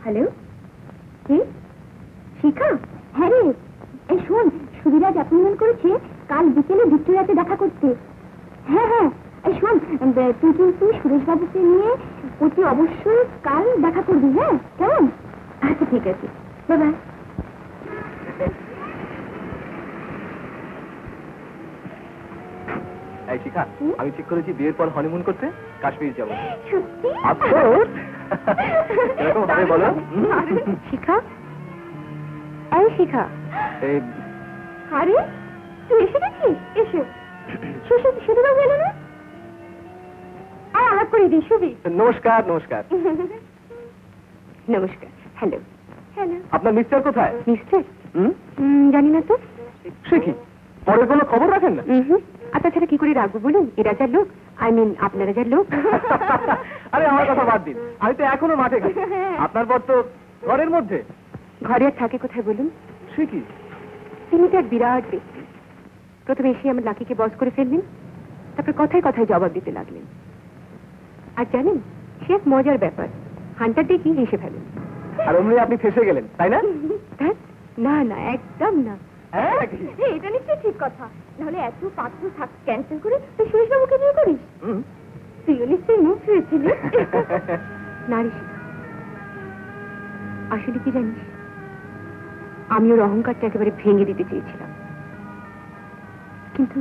Hello, কে? শিখা? হ্যাঁ রে, এই শোন, সুবিরাজ অ্যাপয়েন্টমেন্ট করেছে কাল বিকেলে ভিক্টোরিয়াতে দেখা করতে। হ্যাঁ হ্যাঁ, এই শোন, তুই কিন্তু সুরেশবাবুকে নিয়ে অতি অবশ্যই কাল দেখা করবি, হ্যাঁ? কেমন? আচ্ছা ঠিক আছে, বাই বাই। এই শিখা, আমি ঠিক করেছি বিয়ের পর হনিমুন করতে কাশ্মীর যাবো। সত্যি? এরকম ভাবে বলো। শিখা, এই শিখা। আরে তুই এসে গেছিস? এসো। সুবিবাবু এলো না? আর আলাপ করে দিই। সুবি, নমস্কার। নমস্কার। নমস্কার। হ্যালো। হ্যালো। আপনার মিস্টার কোথায়? মিস্টার? জানি না তো। সে কি, পরের কোনো খবর রাখেন না? আর তাছাড়া কি করে রাখবো বলুন, এরা যা লোক, আই মিন আপনারা যা লোক। আরে আমার কথা বাদ দিন, আমি তো এখনো মাঠে গেছি। আপনার পর তো ঘরের মধ্যে। ঘরে আর থাকে কোথায় বলুন? সে কি? তিনি তো এক বিরাট ব্যক্তি। প্রথমে এসে আমার লাকিকে বস করে ফেললেন, তারপর কথায় কথায় জবাব দিতে লাগলেন। আর জানেন, সে এক মজার ব্যাপার, হান্টার দেখি হেসে ফেলেন। আর অমনি আপনি ফেসে গেলেন, তাই না? না না, একদম না। হ্যাঁ, এটা নিশ্চয়ই ঠিক কথা, নাহলে এত পাত্র ক্যান্সেল করে তুই সুরেশবাবুকে বিয়ে করিস? তুইও নিশ্চয়ই মুখ হয়েছিলি। নারী শিখা, আসলে কি জানিস, আমি ওর অহংকারটা একেবারে ভেঙে দিতে চেয়েছিলাম, কিন্তু